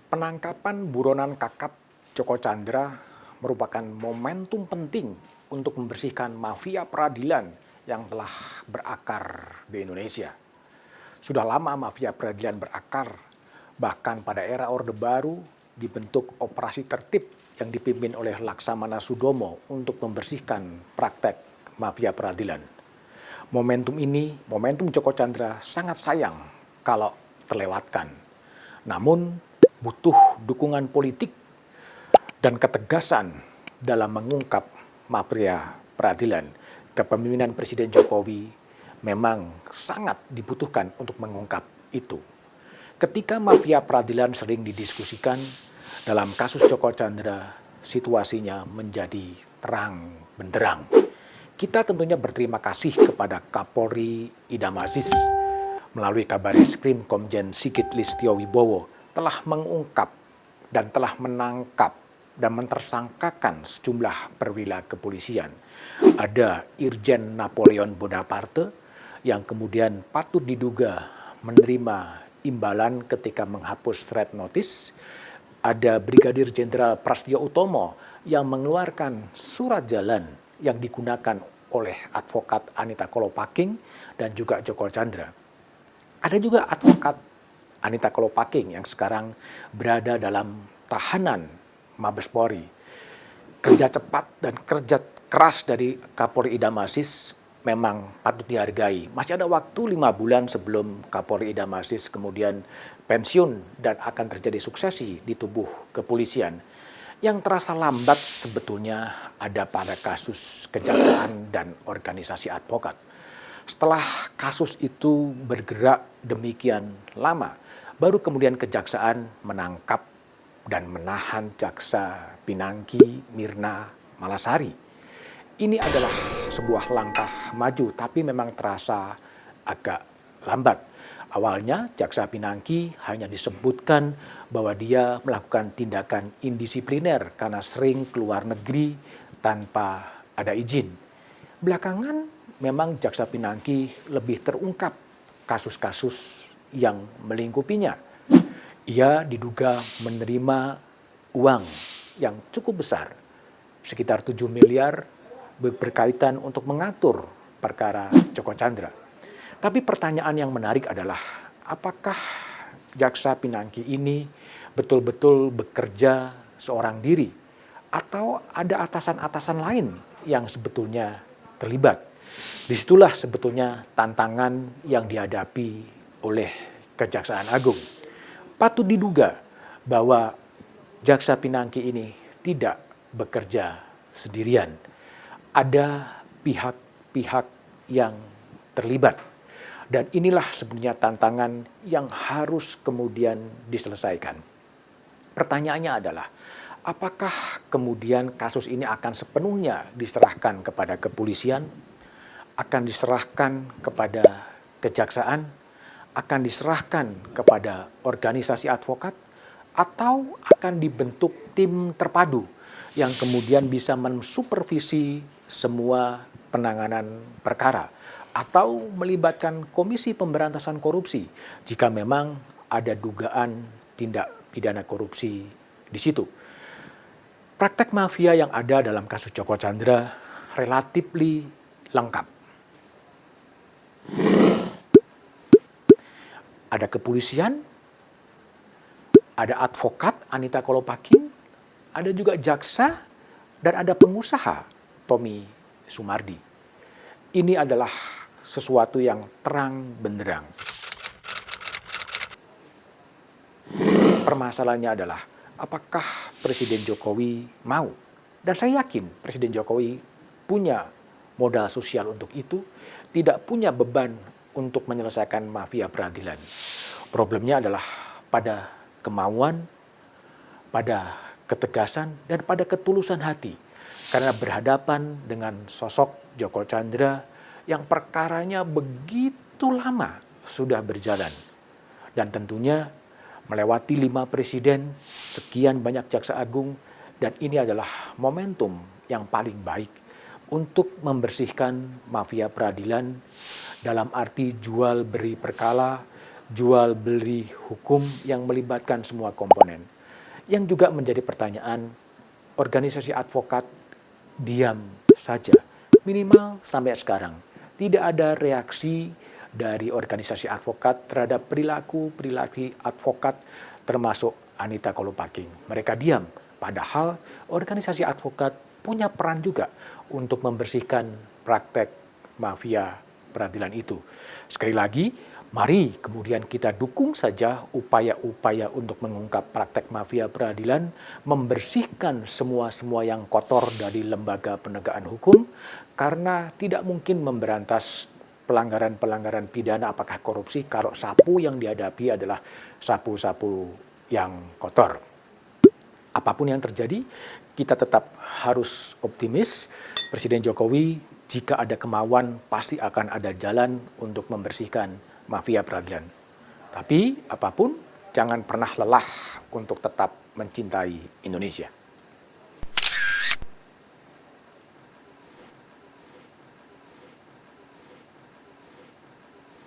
Penangkapan buronan kakap Joko Chandra merupakan momentum penting untuk membersihkan mafia peradilan yang telah berakar di Indonesia. Sudah lama mafia peradilan berakar, bahkan pada era Orde Baru dibentuk operasi tertib yang dipimpin oleh Laksamana Sudomo untuk membersihkan praktek mafia peradilan. Momentum Joko Chandra sangat sayang kalau terlewatkan. Namun butuh dukungan politik dan ketegasan dalam mengungkap mafia peradilan. Kepemimpinan Presiden Jokowi memang sangat dibutuhkan untuk mengungkap itu. Ketika mafia peradilan sering didiskusikan, dalam kasus Joko Chandra situasinya menjadi terang benderang. Kita tentunya berterima kasih kepada Kapolri Idam Aziz melalui Kabareskrim Komjen Sigit Listio Wibowo telah mengungkap dan telah menangkap dan mentersangkakan sejumlah perwira kepolisian. Ada Irjen Napoleon Bonaparte yang kemudian patut diduga menerima imbalan ketika menghapus threat notice. Ada Brigadir Jenderal Prasetyo Utomo yang mengeluarkan surat jalan yang digunakan oleh advokat Anita Kolopaking dan juga Joko Chandra. Ada juga advokat Anita Kolopaking yang sekarang berada dalam tahanan Mabes Polri. Kerja cepat dan kerja keras dari Kapolri Idam Aziz memang patut dihargai. Masih ada waktu 5 bulan sebelum Kapolri Idam Aziz kemudian pensiun dan akan terjadi suksesi di tubuh kepolisian. Yang terasa lambat sebetulnya ada pada kasus kejaksaan dan organisasi advokat. Setelah kasus itu bergerak demikian lama, baru kemudian kejaksaan menangkap dan menahan jaksa Pinangki Mirna Malasari. Ini adalah sebuah langkah maju, tapi memang terasa agak lambat. Awalnya jaksa Pinangki hanya disebutkan bahwa dia melakukan tindakan indisipliner karena sering keluar negeri tanpa ada izin. Belakangan memang jaksa Pinangki lebih terungkap kasus-kasus yang melingkupinya. Ia diduga menerima uang yang cukup besar, sekitar 7 miliar berkaitan untuk mengatur perkara Joko Chandra. Tapi pertanyaan yang menarik adalah apakah jaksa Pinangki ini betul-betul bekerja seorang diri atau ada atasan-atasan lain yang sebetulnya terlibat. Disitulah sebetulnya tantangan yang dihadapi oleh Kejaksaan Agung. Patut diduga bahwa jaksa Pinangki ini tidak bekerja sendirian. Ada pihak-pihak yang terlibat. Dan inilah sebenarnya tantangan yang harus kemudian diselesaikan. Pertanyaannya adalah, apakah kemudian kasus ini akan sepenuhnya diserahkan kepada kepolisian, akan diserahkan kepada kejaksaan, akan diserahkan kepada organisasi advokat, atau akan dibentuk tim terpadu yang kemudian bisa mensupervisi semua penanganan perkara, atau melibatkan Komisi Pemberantasan Korupsi jika memang ada dugaan tindak pidana korupsi di situ. Praktek mafia yang ada dalam kasus Joko Chandra relatif lengkap. Ada kepolisian, ada advokat Anita Kolopaking, ada juga jaksa, dan ada pengusaha Tommy Sumardi. Ini adalah sesuatu yang terang benderang. Permasalahannya adalah apakah Presiden Jokowi mau? Dan saya yakin Presiden Jokowi punya modal sosial untuk itu, tidak punya beban untuk menyelesaikan mafia peradilan. Problemnya adalah pada kemauan, pada ketegasan, dan pada ketulusan hati. Karena berhadapan dengan sosok Joko Chandra yang perkaranya begitu lama sudah berjalan. Dan tentunya melewati 5 presiden, sekian banyak jaksa agung, dan ini adalah momentum yang paling baik untuk membersihkan mafia peradilan dalam arti jual beli perkara, jual beli hukum yang melibatkan semua komponen. Yang juga menjadi pertanyaan, organisasi advokat diam saja. Minimal sampai sekarang tidak ada reaksi dari organisasi advokat terhadap perilaku advokat termasuk Anita Kolopaking. Mereka diam, padahal organisasi advokat punya peran juga untuk membersihkan praktek mafia peradilan itu. Sekali lagi, mari kemudian kita dukung saja upaya-upaya untuk mengungkap praktek mafia peradilan, membersihkan semua yang kotor dari lembaga penegakan hukum, karena tidak mungkin memberantas pelanggaran-pelanggaran pidana apakah korupsi kalau sapu yang dihadapi adalah sapu-sapu yang kotor. Apapun yang terjadi, kita tetap harus optimis. Presiden Jokowi, jika ada kemauan, pasti akan ada jalan untuk membersihkan mafia peradilan. Tapi apapun, jangan pernah lelah untuk tetap mencintai Indonesia.